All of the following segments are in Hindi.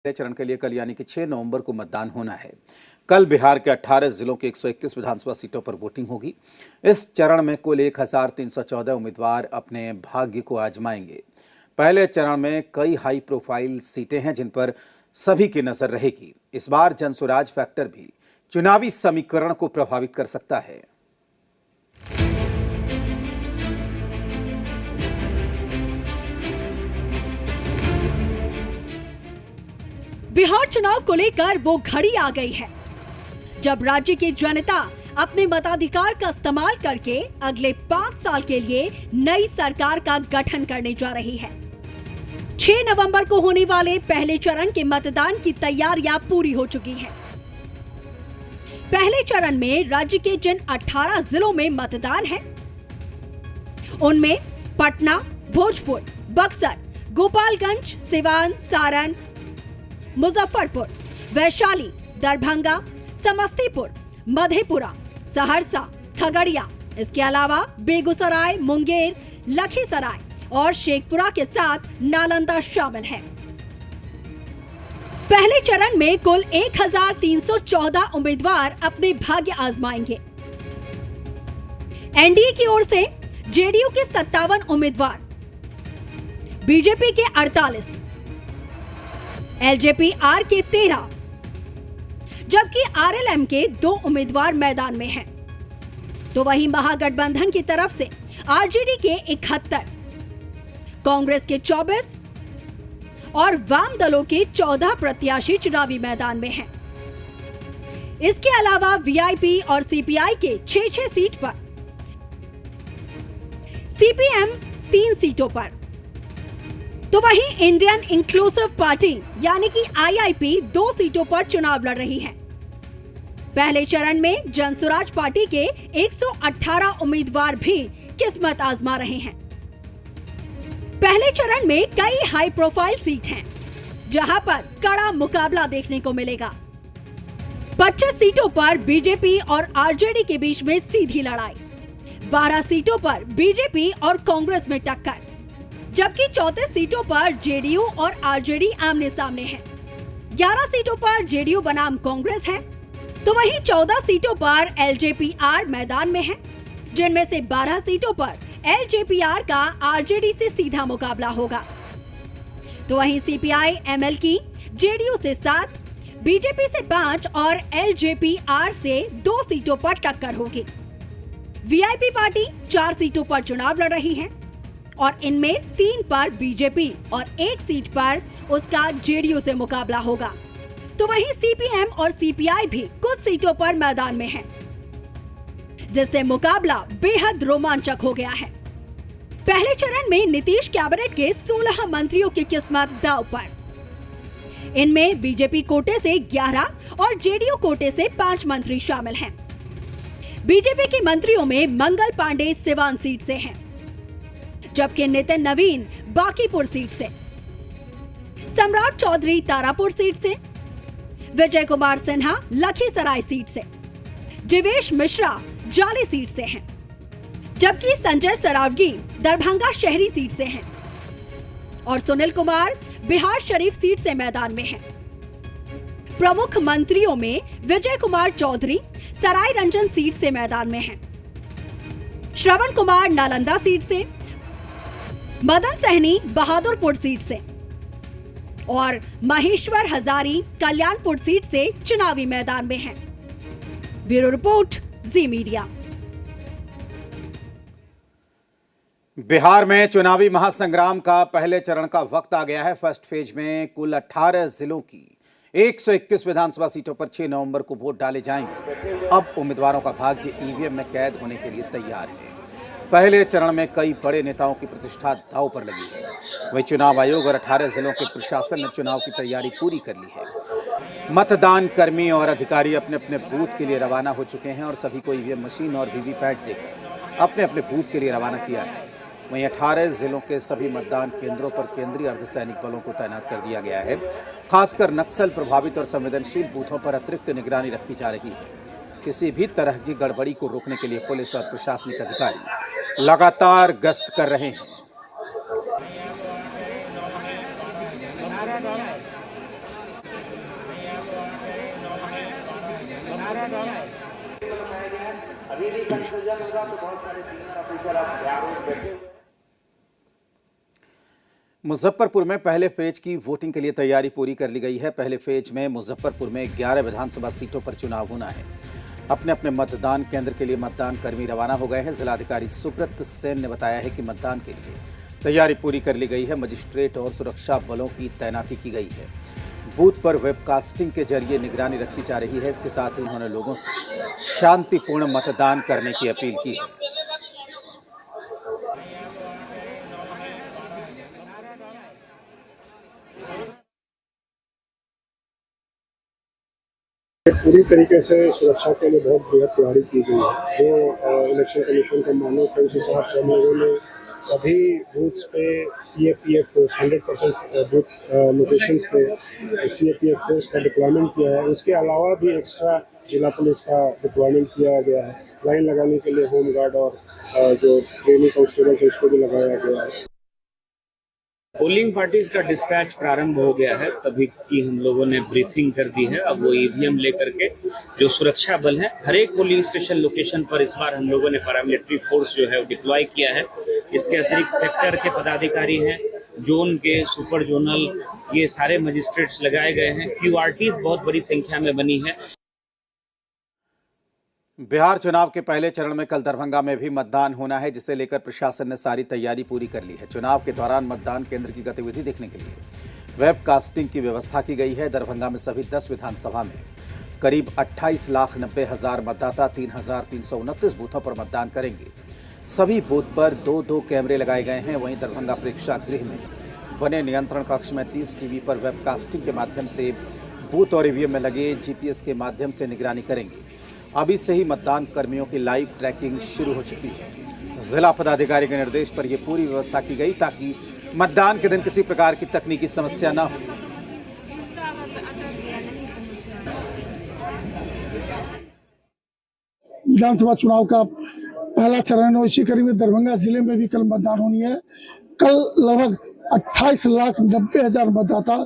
पहले चरण के लिए कल यानी कि 6 नवंबर को मतदान होना है। कल बिहार के 18 जिलों के 121 विधानसभा सीटों पर वोटिंग होगी। इस चरण में कुल 1314 उम्मीदवार अपने भाग्य को आजमाएंगे। पहले चरण में कई हाई प्रोफाइल सीटें हैं जिन पर सभी की नजर रहेगी। इस बार जनसुराज फैक्टर भी चुनावी समीकरण को प्रभावित कर सकता है। बिहार चुनाव को लेकर वो घड़ी आ गई है जब राज्य की जनता अपने मताधिकार का इस्तेमाल करके अगले 5 साल के लिए नई सरकार का गठन करने जा रही है। 6 नवंबर को होने वाले पहले चरण के मतदान की तैयारियां पूरी हो चुकी हैं। पहले चरण में राज्य के जिन 18 जिलों में मतदान है उनमें पटना, भोजपुर, बक्सर, गोपालगंज, सिवान, सारण, मुजफ्फरपुर, वैशाली, दरभंगा, समस्तीपुर, मधेपुरा, सहरसा, खगड़िया, इसके अलावा बेगूसराय, मुंगेर, लखीसराय और शेखपुरा के साथ नालंदा शामिल है। पहले चरण में कुल 1314 उम्मीदवार अपने भाग्य आजमाएंगे। एनडीए की ओर से जेडीयू के 57 उम्मीदवार, बीजेपी के 48, एलजेपी-आर के 13, जबकि आरएलएम के 2 उम्मीदवार मैदान में हैं। तो वहीं महागठबंधन की तरफ से आरजेडी के 71, कांग्रेस के 24 और वाम दलों के 14 प्रत्याशी चुनावी मैदान में हैं। इसके अलावा वीआईपी और सीपीआई के 6-6 सीट पर, सीपीएम 3 सीटों पर, तो वहीं इंडियन इंक्लूसिव पार्टी यानी कि आईआईपी 2 सीटों पर चुनाव लड़ रही है। पहले चरण में जनसुराज पार्टी के 118 उम्मीदवार भी किस्मत आजमा रहे हैं। पहले चरण में कई हाई प्रोफाइल सीट हैं, जहां पर कड़ा मुकाबला देखने को मिलेगा। 25 सीटों पर बीजेपी और आरजेडी के बीच में सीधी लड़ाई, 12 सीटों पर बीजेपी और कांग्रेस में टक्कर, जबकि 34 सीटों पर जेडीयू और आरजेडी आमने सामने हैं। 11 सीटों पर जेडीयू बनाम कांग्रेस है, तो वहीं 14 सीटों पर एलजेपी-आर मैदान में है, जिनमें से 12 सीटों पर एलजेपी-आर का आरजेडी से सीधा मुकाबला होगा। तो वहीं सीपीआई-एमएल की जेडीयू से 7, बीजेपी से 5 और एलजेपी-आर से 2 सीटों पर टक्कर होगी। वीआईपी पार्टी 4 सीटों पर चुनाव लड़ रही है और इनमें 3 पर बीजेपी और 1 सीट पर उसका जेडीयू से मुकाबला होगा। तो वहीं सीपीएम और सीपीआई भी कुछ सीटों पर मैदान में हैं, जिससे मुकाबला बेहद रोमांचक हो गया है। पहले चरण में नीतीश कैबिनेट के 16 मंत्रियों की किस्मत दांव पर। इनमें बीजेपी कोटे से 11 और जेडीयू कोटे से 5 मंत्री शामिल हैं। बीजेपी के मंत्रियों में मंगल पांडे सिवान सीट से हैं, जबकि नितिन नवीन बांकीपुर सीट से, सम्राट चौधरी तारापुर सीट से, विजय कुमार सिन्हा लखीसराय सीट से, जीवेश मिश्रा जाले सीट से हैं, जबकि संजय सरावगी दरभंगा शहरी सीट से हैं और सुनील कुमार बिहार शरीफ सीट से मैदान में हैं। प्रमुख मंत्रियों में विजय कुमार चौधरी सराय रंजन सीट से मैदान में हैं, श्रवण कुमार नालंदा सीट से, मदन सहनी बहादुरपुर सीट से और महेश्वर हजारी कल्याणपुर सीट से चुनावी मैदान में हैं। ब्यूरो रिपोर्ट, जी मीडिया। बिहार में चुनावी महासंग्राम का पहले चरण का वक्त आ गया है। फर्स्ट फेज में कुल 18 जिलों की 121 विधानसभा सीटों पर 6 नवंबर को वोट डाले जाएंगे। अब उम्मीदवारों का भाग्य ईवीएम में कैद होने के लिए तैयार है। पहले चरण में कई बड़े नेताओं की प्रतिष्ठा दांव पर लगी है। वहीं चुनाव आयोग और 18 जिलों के प्रशासन ने चुनाव की तैयारी पूरी कर ली है। मतदान कर्मी और अधिकारी अपने अपने बूथ के लिए रवाना हो चुके हैं और सभी को ईवीएम मशीन और वीवीपैट देकर अपने अपने बूथ के लिए रवाना किया है। वहीं 18 जिलों के सभी मतदान केंद्रों पर केंद्रीय अर्धसैनिक बलों को तैनात कर दिया गया है। खासकर नक्सल प्रभावित और संवेदनशील बूथों पर अतिरिक्त निगरानी रखी जा रही है। किसी भी तरह की गड़बड़ी को रोकने के लिए पुलिस और प्रशासनिक अधिकारी लगातार गश्त कर रहे हैं। मुजफ्फरपुर में पहले फेज की वोटिंग के लिए तैयारी पूरी कर ली गई है। पहले फेज में मुजफ्फरपुर में 11 विधानसभा सीटों पर चुनाव होना है। अपने अपने मतदान केंद्र के लिए मतदान कर्मी रवाना हो गए हैं। जिलाधिकारी सुब्रत सेन ने बताया है कि मतदान के लिए तैयारी पूरी कर ली गई है। मजिस्ट्रेट और सुरक्षा बलों की तैनाती की गई है। बूथ पर वेबकास्टिंग के जरिए निगरानी रखी जा रही है। इसके साथ ही उन्होंने लोगों से शांतिपूर्ण मतदान करने की अपील की है। पूरी तरीके से सुरक्षा के लिए बहुत बेहद तैयारी की गई है। जो इलेक्शन कमीशन का मानना था उस हिसाब से हम लोगों ने सभी बूथ्स पे CAPF फोर्स 100% बूथ लोकेशंस पे CAPF फोर्स का डिप्लॉयमेंट किया है। उसके अलावा भी एक्स्ट्रा जिला पुलिस का डिप्लॉयमेंट किया गया है। लाइन लगाने के लिए होम गार्ड और जो ट्रेनिंग कांस्टेबल है उसको भी लगाया गया है। पोलिंग पार्टीज का डिस्पैच प्रारंभ हो गया है। सभी की हम लोगों ने ब्रीफिंग कर दी है। अब वो EVM लेकर के जो सुरक्षा बल है हर एक पोलिंग स्टेशन लोकेशन पर इस बार हम लोगों ने पैरामिलिट्री फोर्स जो है वो डिप्लॉय किया है। इसके अतिरिक्त सेक्टर के पदाधिकारी हैं, जोन के, सुपर जोनल, ये सारे मजिस्ट्रेट्स लगाए गए हैं। QRTs बहुत बड़ी संख्या में बनी है। बिहार चुनाव के पहले चरण में कल दरभंगा में भी मतदान होना है, जिसे लेकर प्रशासन ने सारी तैयारी पूरी कर ली है। चुनाव के दौरान मतदान केंद्र की गतिविधि देखने के लिए वेबकास्टिंग की व्यवस्था की गई है। दरभंगा में सभी 10 विधानसभा में करीब 28,90,000 मतदाता 3,329 बूथों पर मतदान करेंगे। सभी बूथ पर 2-2 कैमरे लगाए गए हैं। वहीं दरभंगा प्रेक्षागृह में बने नियंत्रण कक्ष में 30 टीवी पर वेबकास्टिंग के माध्यम से बूथ और EVM में लगे GPS के माध्यम से निगरानी करेंगे। अभी से ही मतदान कर्मियों की लाइव ट्रैकिंग शुरू हो चुकी है। जिला पदाधिकारी के निर्देश पर यह पूरी व्यवस्था की गई ताकि मतदान के दिन किसी प्रकार की तकनीकी समस्या न हो। विधानसभा चुनाव का पहला चरण है। इसी कड़ी में दरभंगा जिले में भी कल मतदान होनी है। कल लगभग 28,90,000 मतदाता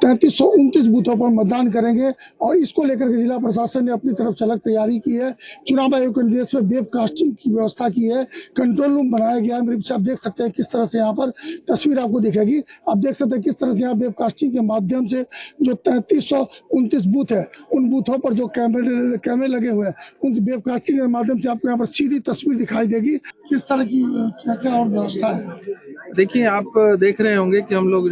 3,329 बूथों पर मतदान करेंगे और इसको लेकर के जिला प्रशासन ने अपनी तरफ से अलग तैयारी की है। चुनाव आयोग के निर्देश में वेबकास्टिंग की व्यवस्था की है। कंट्रोल रूम बनाया गया है। मेरे पीछे आप देख सकते हैं किस तरह से यहाँ पर तस्वीर आपको दिखेगी। आप देख सकते हैं किस तरह से यहाँ वेबकास्टिंग के माध्यम से जो 3,329 बूथ है उन बूथों पर जो कैमरे लगे हुए हैं उन वेबकास्टिंग के माध्यम से आपको यहाँ पर सीधी तस्वीर दिखाई देगी। किस तरह की क्या और व्यवस्था है? देखिए, आप देख रहे होंगे कि हम लोग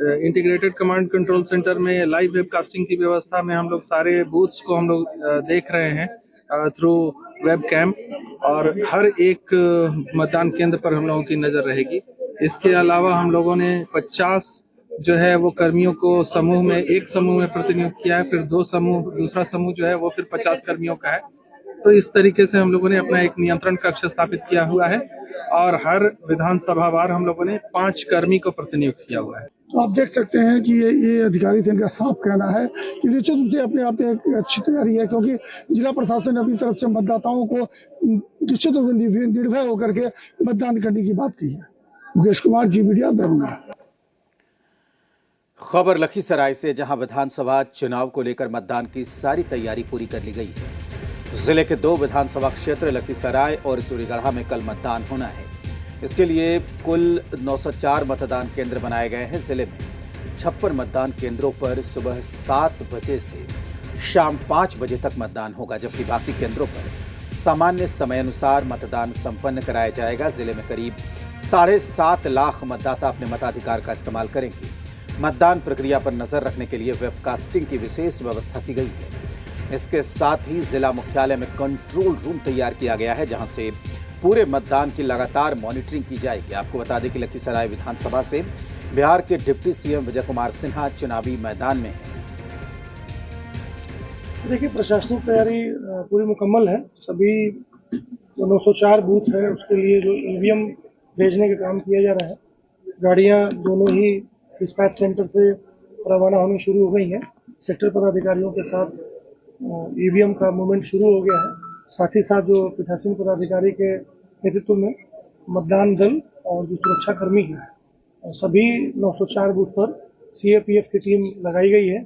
इंटीग्रेटेड कमांड कंट्रोल सेंटर में लाइव वेबकास्टिंग की व्यवस्था में हम लोग सारे बूथ्स को हम लोग देख रहे हैं थ्रू वेब कैम और हर एक मतदान केंद्र पर हम लोगों की नजर रहेगी। इसके अलावा हम लोगों ने 50 जो है वो कर्मियों को समूह में, एक समूह में प्रतिनियुक्त किया है। फिर दूसरा समूह जो है वो फिर 50 कर्मियों का है। तो इस तरीके से हम लोगों ने अपना एक नियंत्रण कक्ष स्थापित किया हुआ है और हर विधानसभा वार हम लोगों ने 5 कर्मी को प्रतिनियुक्त किया हुआ है। तो आप देख सकते हैं कि ये अधिकारी थे, इनका साफ कहना है कि निश्चित रूप से अपने आप में एक अच्छी तैयारी है, क्योंकि जिला प्रशासन ने अपनी तरफ से मतदाताओं को निश्चित रूप से निर्भय होकर के मतदान करने की बात की है। मुकेश कुमार, जी मीडिया, दरभंगा। खबर लखीसराय से, जहां विधानसभा चुनाव को लेकर मतदान की सारी तैयारी पूरी कर ली गई है। जिले के 2 विधानसभा क्षेत्र लखीसराय और सूर्यगढ़ा में कल मतदान होना है। इसके लिए कुल 904 मतदान केंद्र बनाए गए हैं। जिले में 56 मतदान केंद्रों पर सुबह 7 बजे से शाम 5 बजे तक मतदान होगा, जबकि बाकी केंद्रों पर सामान्य समयानुसार मतदान संपन्न कराया जाएगा। जिले में करीब 7.5 लाख मतदाता अपने मताधिकार का इस्तेमाल करेंगे। मतदान प्रक्रिया पर नजर रखने के लिए वेबकास्टिंग की विशेष व्यवस्था की गई है। इसके साथ ही जिला मुख्यालय में कंट्रोल रूम तैयार किया गया है, जहां से पूरे मतदान की लगातार मॉनिटरिंग की जाएगी। आपको बता दें कि लखीसराय विधानसभा से बिहार के डिप्टी CM विजय कुमार सिन्हा चुनावी मैदान में हैं। देखिए, प्रशासनिक तैयारी पूरी मुकम्मल है। सभी जो 904 बूथ है उसके लिए जो EVM भेजने का काम किया जा रहा है। गाड़ियां दोनों ही डिस्पैच सेंटर से रवाना होनी शुरू हो गई हैं। सेक्टर पदाधिकारियों के साथ EVM का मूवमेंट शुरू हो गया है। साथ ही साथ जो पीठासीन पदाधिकारी के नेतृत्व में मतदान दल और जो सुरक्षा कर्मी हैं सभी 904 बूथ पर CAPF की टीम लगाई गई है।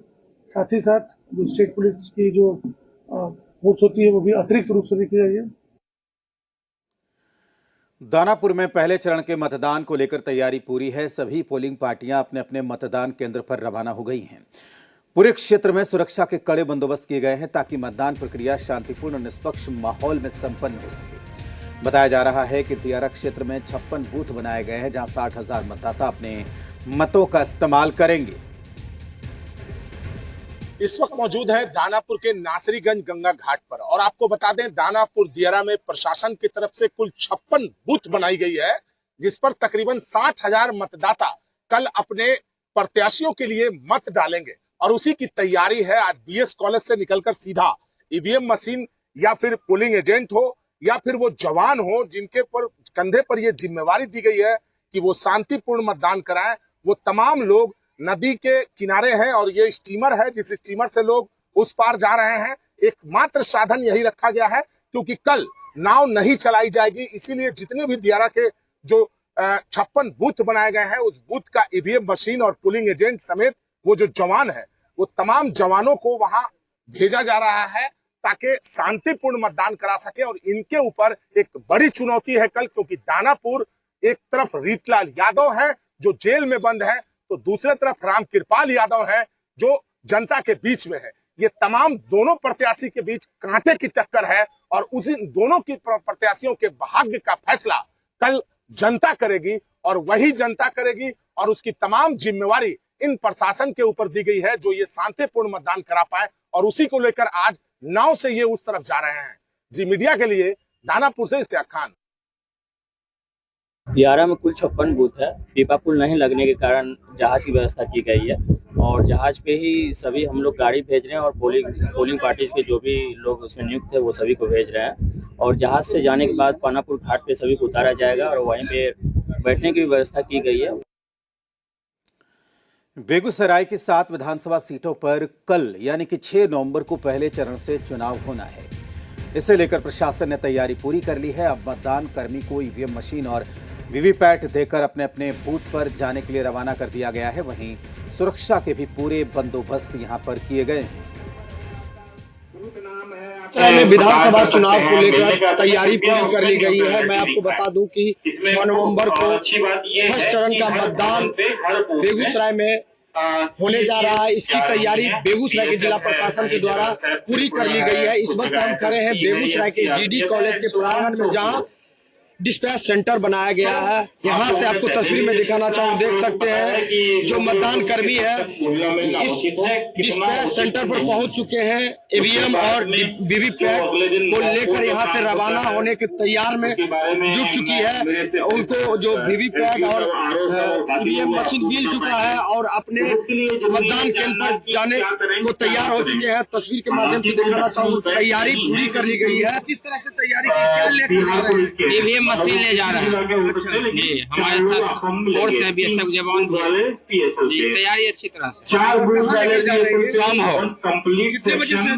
साथ ही साथ जो स्टेट पुलिस की जो फोर्स होती है वो भी अतिरिक्त रूप से रखी गई है। दानापुर में पहले चरण के मतदान को लेकर तैयारी पूरी है। सभी पोलिंग पार्टियां अपने अपने मतदान केंद्र पर रवाना हो गई हैं। पूरे क्षेत्र में सुरक्षा के कड़े बंदोबस्त किए गए हैं ताकि मतदान प्रक्रिया शांतिपूर्ण और निष्पक्ष माहौल में संपन्न हो सके। बताया जा रहा है कि दियारा क्षेत्र में 56 बूथ बनाए गए हैं जहां 60,000 मतदाता अपने मतों का इस्तेमाल करेंगे। इस वक्त मौजूद है दानापुर के नासरीगंज गंगा घाट पर और आपको बता दें दानापुर दियारा में प्रशासन की तरफ से कुल 56 बूथ बनाई गई है जिस पर तकरीबन 60,000 मतदाता कल अपने प्रत्याशियों के लिए मत डालेंगे और उसी की तैयारी है। आज बीएस कॉलेज से निकलकर सीधा ईवीएम मशीन या फिर पोलिंग एजेंट हो या फिर वो जवान हो जिनके पर कंधे पर यह जिम्मेवारी दी गई है कि वो शांतिपूर्ण मतदान कराएं, वो तमाम लोग नदी के किनारे हैं और ये स्टीमर है जिस स्टीमर से लोग उस पार जा रहे हैं। एकमात्र साधन यही रखा गया है क्योंकि कल नाव नहीं चलाई जाएगी, इसीलिए जितने भी दियारा के जो 56 बूथ बनाए गए हैं उस बूथ का ईवीएम मशीन और पोलिंग एजेंट समेत वो जो जवान है वो तमाम जवानों को वहां भेजा जा रहा है ताकि शांतिपूर्ण मतदान करा सके। और इनके ऊपर एक बड़ी चुनौती है कल, क्योंकि दानापुर एक तरफ रीतलाल यादव है जो जेल में बंद है तो दूसरे तरफ रामकृपाल यादव है जो जनता के बीच में है। ये तमाम दोनों प्रत्याशी के बीच कांटे की टक्कर है और उसी दोनों की प्रत्याशियों के भाग्य का फैसला कल जनता करेगी और वही जनता करेगी और उसकी तमाम जिम्मेवारी इन प्रशासन के ऊपर दी गई है जो ये शांतिपूर्ण मतदान करा पाए और उसी को लेकर आज नाव से ये उस तरफ जा रहे हैं। जी मीडिया के लिए दानापुर से इश्तियाक खान। दियारा में कुल 56 बूथ है। पीपा पुल नहीं लगने के कारण जहाज की व्यवस्था की गई है और जहाज पे ही सभी हम लोग गाड़ी भेज रहे हैं और पोलिंग पार्टीज के जो भी लोग उसमें नियुक्त है वो सभी को भेज रहे हैं और जहाज से जाने के बाद पानापुर घाट पे सभी को उतारा जाएगा और वहीं पे बैठने की भी व्यवस्था की गई है। बेगूसराय की 7 विधानसभा सीटों पर कल यानी कि 6 नवंबर को पहले चरण से चुनाव होना है। इसे लेकर प्रशासन ने तैयारी पूरी कर ली है। अब मतदान कर्मी को ईवीएम मशीन और वीवीपैट देकर अपने अपने बूथ पर जाने के लिए रवाना कर दिया गया है। वहीं सुरक्षा के भी पूरे बंदोबस्त यहां पर किए गए हैं। में विधानसभा चुनाव को लेकर तैयारी पूरी कर ली गई है। मैं आपको बता दूं कि 6 नवंबर को फर्स्ट चरण का मतदान बेगूसराय में होने जा रहा है। इसकी तैयारी बेगूसराय के जिला प्रशासन के द्वारा पूरी कर ली गई है। इस वक्त हम खड़े हैं बेगूसराय के जीडी कॉलेज के प्रांगण में जहां डिस्पैच सेंटर बनाया गया है। यहाँ से आपको तस्वीर में दिखाना चाहूँ, देख सकते हैं जो मतदान कर्मी है इस डिस्पैच सेंटर पर पहुंच चुके हैं। ईवीएम और वीवीपैट को लेकर यहाँ से रवाना होने के तैयार में जुट चुकी है। उनको जो वीवीपैट और ईवीएम मशीन मिल चुका है और अपने मतदान केंद्र पर जाने को तैयार हो चुके हैं। तस्वीर के माध्यम से दिखाना चाहूँ, तैयारी पूरी कर ली गई है। किस तरह से तैयारी की, क्या लेकर ईवीएम मशीन ले जा रहा है जी। हमारे साथ फोर्स है, बीएसएफ जवान जी। तैयारी अच्छी तरह से शाम हो। कितने बजे से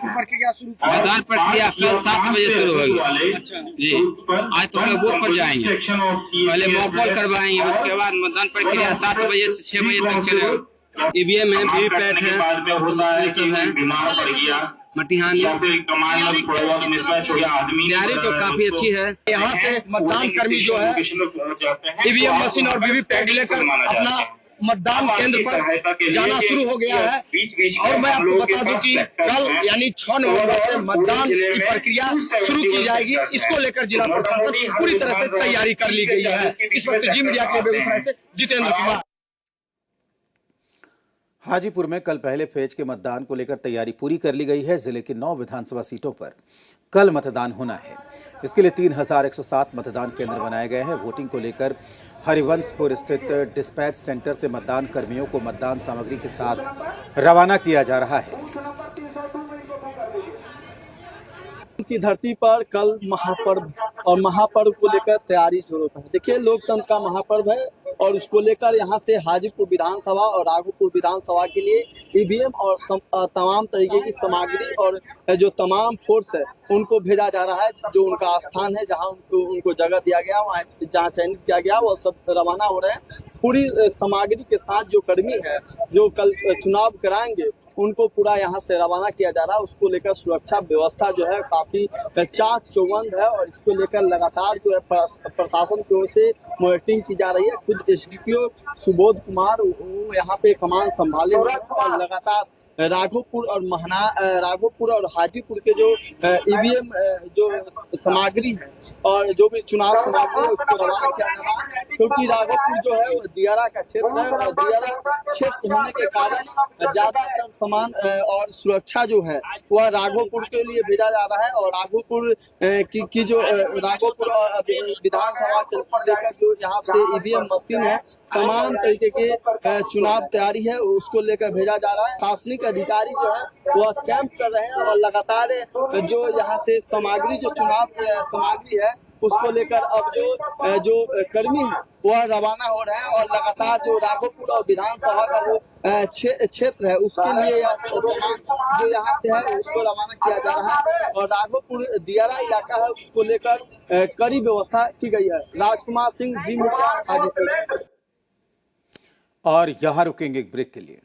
प्रक्रिया शुरू? मतदान प्रक्रिया कल 7 बजे शुरू होगी जी। आज तो हम लोग बूथ पर जाएंगे, पहले मॉक कॉल करवाएंगे, उसके बाद मतदान प्रक्रिया 7 बजे से 6 बजे तक चलेगा। ईवीएम है, वीवीपैट है, सब है, मटिहानी तैयारी तो काफी अच्छी है। यहाँ से मतदान कर्मी जो है ईवीएम मशीन और वीवीपैट लेकर अपना मतदान केंद्र पर जाना शुरू हो गया है। और मैं आपको बता दूं कि कल यानी 6 नवंबर से मतदान की प्रक्रिया शुरू की जाएगी। इसको लेकर जिला प्रशासन पूरी तरह से तैयारी कर ली गई है। इस वक्त जी मीडिया के बेगूसराय से जितेंद्र कुमार। हाजीपुर में कल पहले फेज के मतदान को लेकर तैयारी पूरी कर ली गई है। जिले की 9 विधानसभा सीटों पर कल मतदान होना है। इसके लिए 3107 मतदान केंद्र बनाए गए हैं। वोटिंग को लेकर हरिवंशपुर स्थित डिस्पैच सेंटर से मतदान कर्मियों को मतदान सामग्री के साथ रवाना किया जा रहा है। की धरती पर कल महापर्व और महापर्व को लेकर तैयारी जोरों पर है। देखिए लोकतंत्र का महापर्व है और उसको लेकर यहाँ से हाजीपुर विधानसभा और राघोपुर विधानसभा के लिए ईवीएम और तमाम तरीके की सामग्री और जो तमाम फोर्स है उनको भेजा जा रहा है। जो उनका स्थान है जहाँ उनको जगह दिया गया, वहाँ जहाँ चयनित किया गया वो सब रवाना हो रहे हैं। पूरी सामग्री के साथ जो कर्मी है जो कल चुनाव कराएंगे उनको पूरा यहाँ से रवाना किया जा रहा है। उसको लेकर सुरक्षा व्यवस्था जो है काफी चाक चौबंद है और इसको लेकर लगातार जो है प्रशासन की ओर से मॉनिटरिंग की जा रही है। खुद एसडीपीओ सुबोध कुमार वो यहाँ पे कमान संभाले हुए हैं और लगातार राघोपुर और हाजीपुर के जो ईवीएम जो सामग्री है और जो भी चुनाव सामग्री है उसको रवाना किया जा रहा है, क्योंकि राघोपुर जो है वो दियारा का क्षेत्र है और दियारा क्षेत्र होने के कारण ज्यादातर सामान और सुरक्षा जो है वह राघोपुर के लिए भेजा जा रहा है। और राघोपुर की जो राघोपुर विधानसभा को लेकर जो यहाँ से ईवीएम मशीन है, तमाम तरीके के चुनाव तैयारी है उसको लेकर भेजा जा रहा है। प्रशासनिक अधिकारी जो है वह कैंप कर रहे हैं और लगातार जो यहाँ से सामग्री जो चुनाव सामग्री है उसको लेकर अब जो कर्मी है वह रवाना हो रहे हैं और लगातार जो राघोपुर और विधानसभा का जो क्षेत्र है उसके लिए सामान जो यहाँ से है उसको रवाना किया जा रहा है और राघोपुर दियारा इलाका है उसको लेकर कड़ी व्यवस्था की गई है। राजकुमार सिंह, जी मीडिया, हाजीपुर। और यहाँ रुकेंगे एक ब्रेक के लिए।